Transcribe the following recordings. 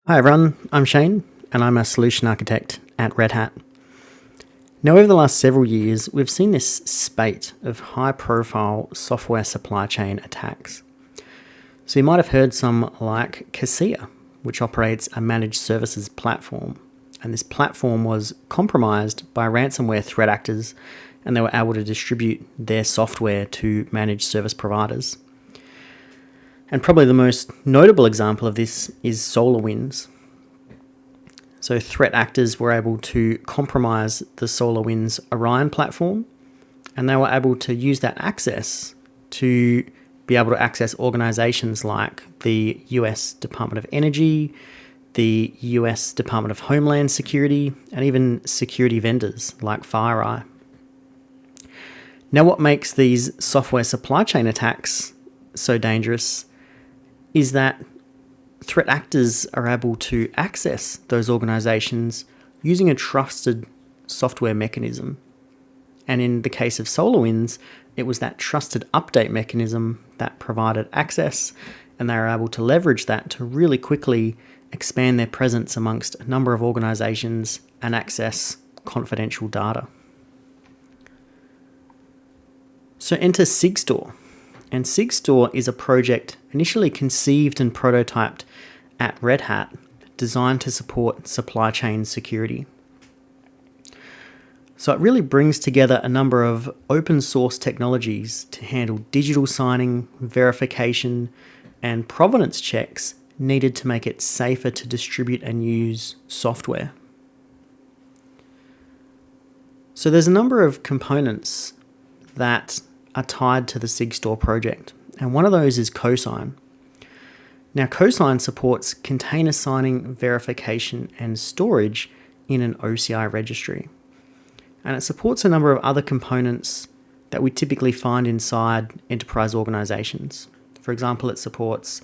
Hi everyone, I'm Shane and I'm a solution architect at Red Hat. Now over the last several years, we've seen this spate of high-profile software supply chain attacks. So you might have heard some like Kaseya, which operates a managed services platform. And this platform was compromised by ransomware threat actors and they were able to distribute their software to managed service providers. And probably the most notable example of this is SolarWinds. So threat actors were able to compromise the SolarWinds Orion platform, and they were able to use that access to be able to access organizations like the US Department of Energy, the US Department of Homeland Security, and even security vendors like FireEye. Now, what makes these software supply chain attacks so dangerous is that threat actors are able to access those organizations using a trusted software mechanism. And in the case of SolarWinds, it was that trusted update mechanism that provided access, and they were able to leverage that to really quickly expand their presence amongst a number of organizations and access confidential data. So enter Sigstore. And Sigstore is a project initially conceived and prototyped at Red Hat, designed to support supply chain security. So it really brings together a number of open source technologies to handle digital signing, verification, and provenance checks needed to make it safer to distribute and use software. So there's a number of components that are tied to the Sigstore project, and one of those is cosign. Now, cosign supports container signing, verification, and storage in an OCI registry. And it supports a number of other components that we typically find inside enterprise organizations. For example, it supports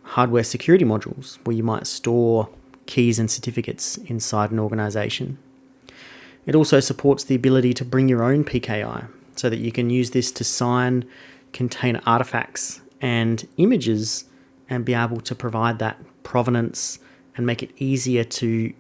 hardware security modules where you might store keys and certificates inside an organization. It also supports the ability to bring your own PKI, so that you can use this to sign container artifacts and images and be able to provide that provenance and make it easier to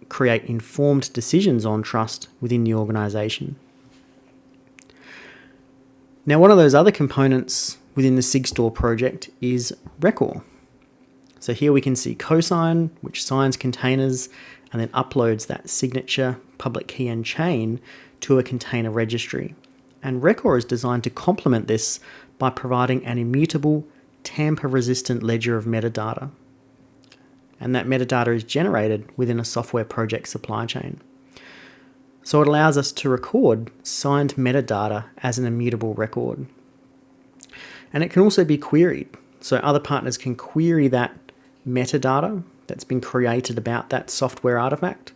create informed decisions on trust within the organization. Now, one of those other components within the Sigstore project is Record. So here we can see cosign, which signs containers and then uploads that signature, public key and chain to a container registry. And Record is designed to complement this by providing an immutable, tamper-resistant ledger of metadata. And that metadata is generated within a software project supply chain. So it allows us to record signed metadata as an immutable record. And it can also be queried. So other partners can query that metadata that's been created about that software artifact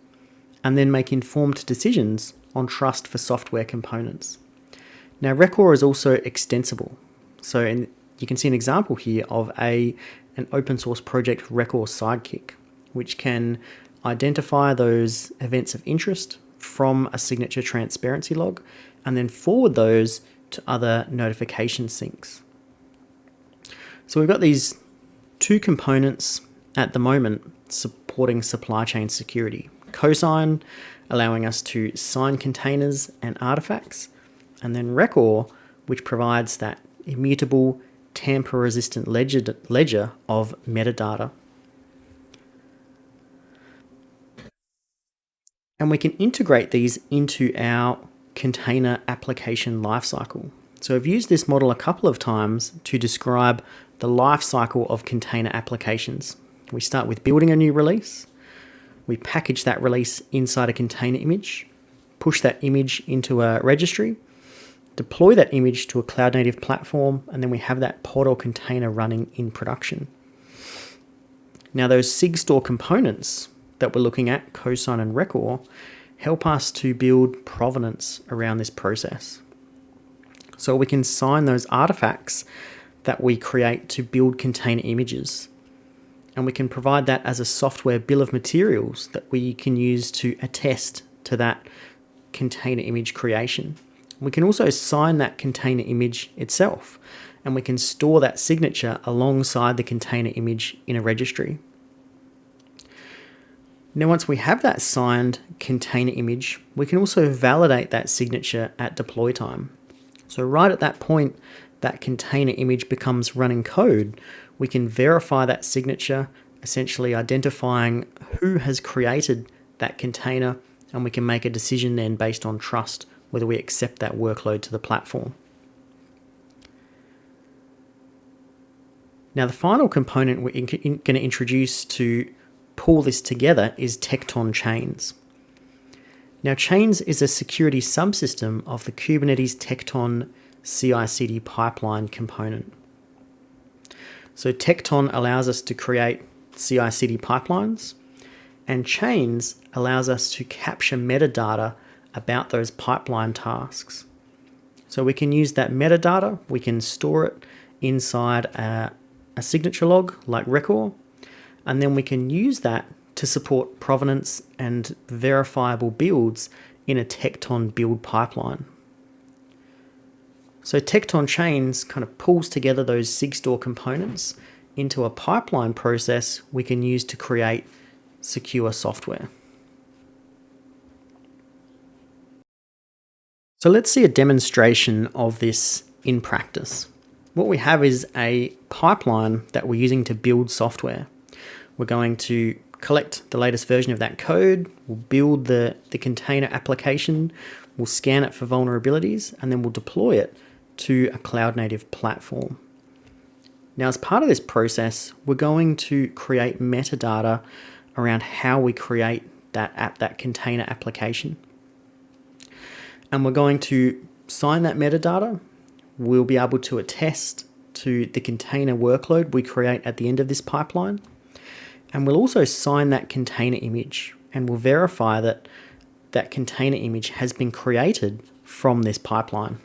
and then make informed decisions on trust for software components. Now, Record is also extensible. So you can see an example here of an open source project Record Sidekick, which can identify those events of interest from a signature transparency log and then forward those to other notification syncs. So we've got these two components at the moment supporting supply chain security. Cosign, allowing us to sign containers and artifacts, and then Record, which provides that immutable, tamper-resistant ledger of metadata. And we can integrate these into our container application lifecycle. So I've used this model a couple of times to describe the lifecycle of container applications. We start with building a new release. We package that release inside a container image, push that image into a registry, deploy that image to a cloud-native platform, and then we have that pod or container running in production. Now, those Sigstore components that we're looking at, cosign and Record, help us to build provenance around this process. So we can sign those artifacts that we create to build container images. And we can provide that as a software bill of materials that we can use to attest to that container image creation. We can also sign that container image itself, and we can store that signature alongside the container image in a registry. Now, once we have that signed container image, we can also validate that signature at deploy time. So right at that point, that container image becomes running code. We can verify that signature, essentially identifying who has created that container, and we can make a decision then based on trust, whether we accept that workload to the platform. Now, the final component we're going to introduce to pull this together is Tekton Chains. Now, Chains is a security subsystem of the Kubernetes Tekton CI/CD pipeline component. So Tekton allows us to create CI/CD pipelines, and Chains allows us to capture metadata about those pipeline tasks. So we can use that metadata, we can store it inside a signature log like record, and then we can use that to support provenance and verifiable builds in a Tekton build pipeline. So Tekton Chains kind of pulls together those Sigstore components into a pipeline process we can use to create secure software. So let's see a demonstration of this in practice. What we have is a pipeline that we're using to build software. We're going to collect the latest version of that code, we'll build the container application, we'll scan it for vulnerabilities, and then we'll deploy it to a cloud-native platform. Now, as part of this process, we're going to create metadata around how we create that container application. And we're going to sign that metadata. We'll be able to attest to the container workload we create at the end of this pipeline. And we'll also sign that container image, and we'll verify that that container image has been created from this pipeline.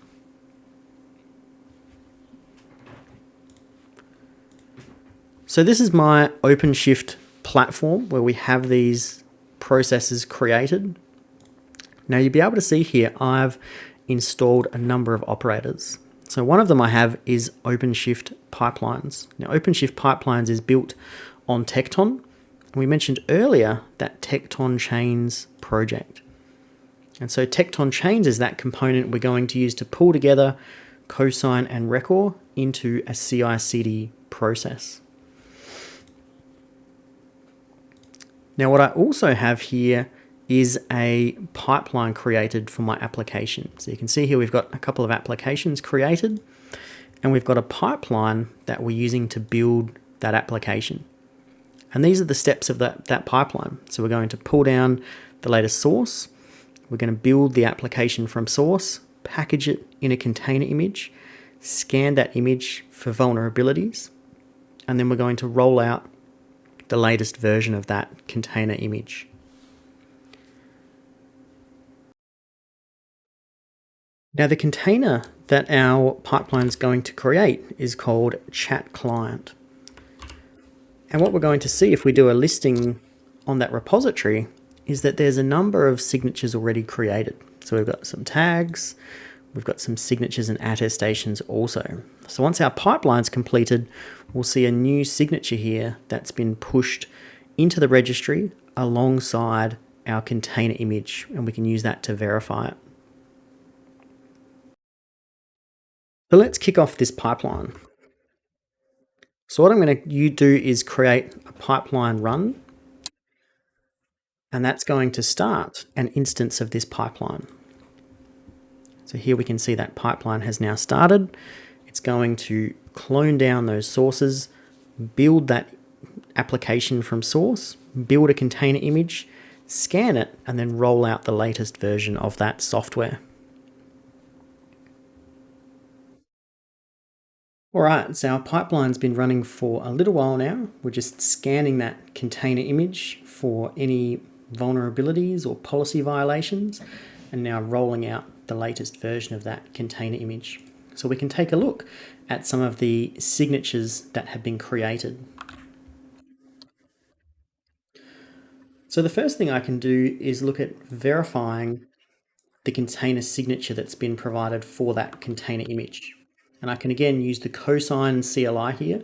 So this is my OpenShift platform where we have these processes created. Now you'll be able to see here, I've installed a number of operators. So one of them I have is OpenShift Pipelines. Now OpenShift Pipelines is built on Tekton. We mentioned earlier that Tekton Chains project. And so Tekton Chains is that component we're going to use to pull together cosign and record into a CI/CD process. Now what I also have here is a pipeline created for my application. So you can see here we've got a couple of applications created, and we've got a pipeline that we're using to build that application. And these are the steps of that pipeline. So we're going to pull down the latest source. We're going to build the application from source, package it in a container image, scan that image for vulnerabilities, and then we're going to roll out the latest version of that container image. Now the container that our pipeline is going to create is called chat client. And what we're going to see if we do a listing on that repository is that there's a number of signatures already created. So we've got some tags, we've got some signatures and attestations also. So once our pipeline's completed, we'll see a new signature here that's been pushed into the registry alongside our container image, and we can use that to verify it. So let's kick off this pipeline. So what I'm going to do is create a pipeline run, and that's going to start an instance of this pipeline. So here we can see that pipeline has now started. It's going to clone down those sources, build that application from source, build a container image, scan it, and then roll out the latest version of that software. All right, so our pipeline's been running for a little while now. We're just scanning that container image for any vulnerabilities or policy violations, and now rolling out the latest version of that container image. So we can take a look at some of the signatures that have been created. So the first thing I can do is look at verifying the container signature that's been provided for that container image. And I can again use the cosign CLI here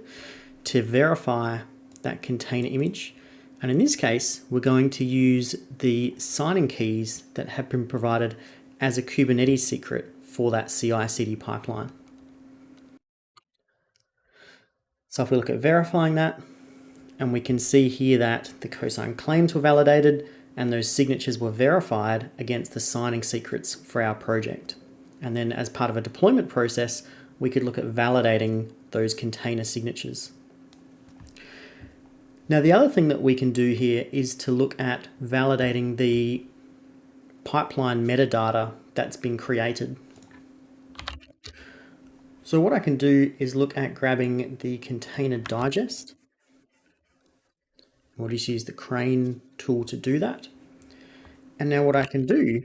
to verify that container image. And in this case, we're going to use the signing keys that have been provided as a Kubernetes secret for that CI/CD pipeline. So if we look at verifying that, and we can see here that the cosign claims were validated and those signatures were verified against the signing secrets for our project. And then as part of a deployment process, we could look at validating those container signatures. Now, the other thing that we can do here is to look at validating the pipeline metadata that's been created. So what I can do is look at grabbing the container digest. We'll just use the crane tool to do that. And now what I can do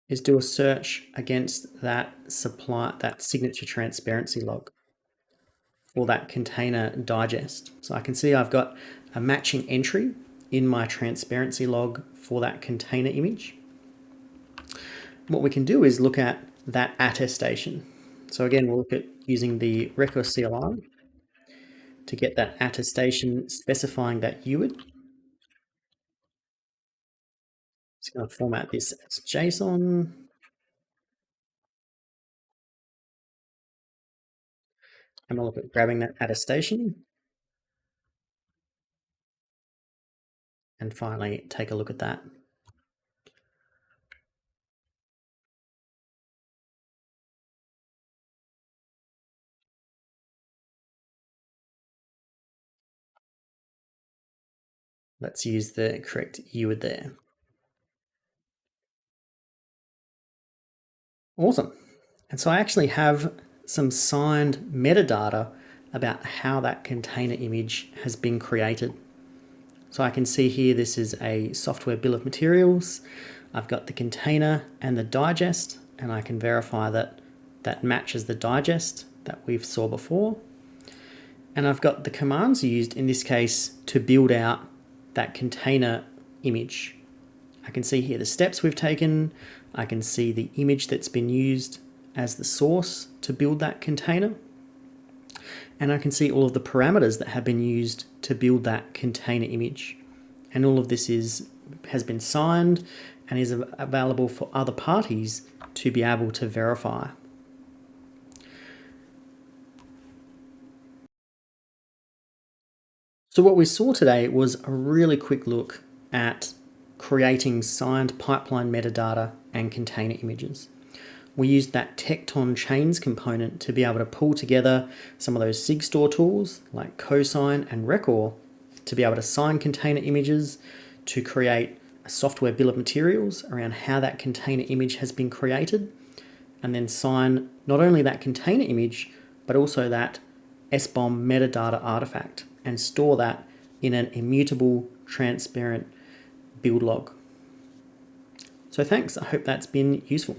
is do a search against that signature transparency log for that container digest. So I can see I've got a matching entry in my transparency log for that container image. What we can do is look at that attestation. So again, we'll look at using the record CLI to get that attestation specifying that UID. Just going to format this as JSON. And we'll look at grabbing that attestation. And finally, take a look at that. Let's use the correct UID there. Awesome. And so I actually have some signed metadata about how that container image has been created. So I can see here, this is a software bill of materials. I've got the container and the digest, and I can verify that that matches the digest that we've saw before. And I've got the commands used in this case to build out that container image. I can see here the steps we've taken. I can see the image that's been used as the source to build that container. And I can see all of the parameters that have been used to build that container image. And all of this has been signed and is available for other parties to be able to verify. So what we saw today was a really quick look at creating signed pipeline metadata and container images. We used that Tekton Chains component to be able to pull together some of those Sigstore tools like cosign and record to be able to sign container images, to create a software bill of materials around how that container image has been created, and then sign not only that container image, but also that SBOM metadata artifact and store that in an immutable, transparent build log. So thanks, I hope that's been useful.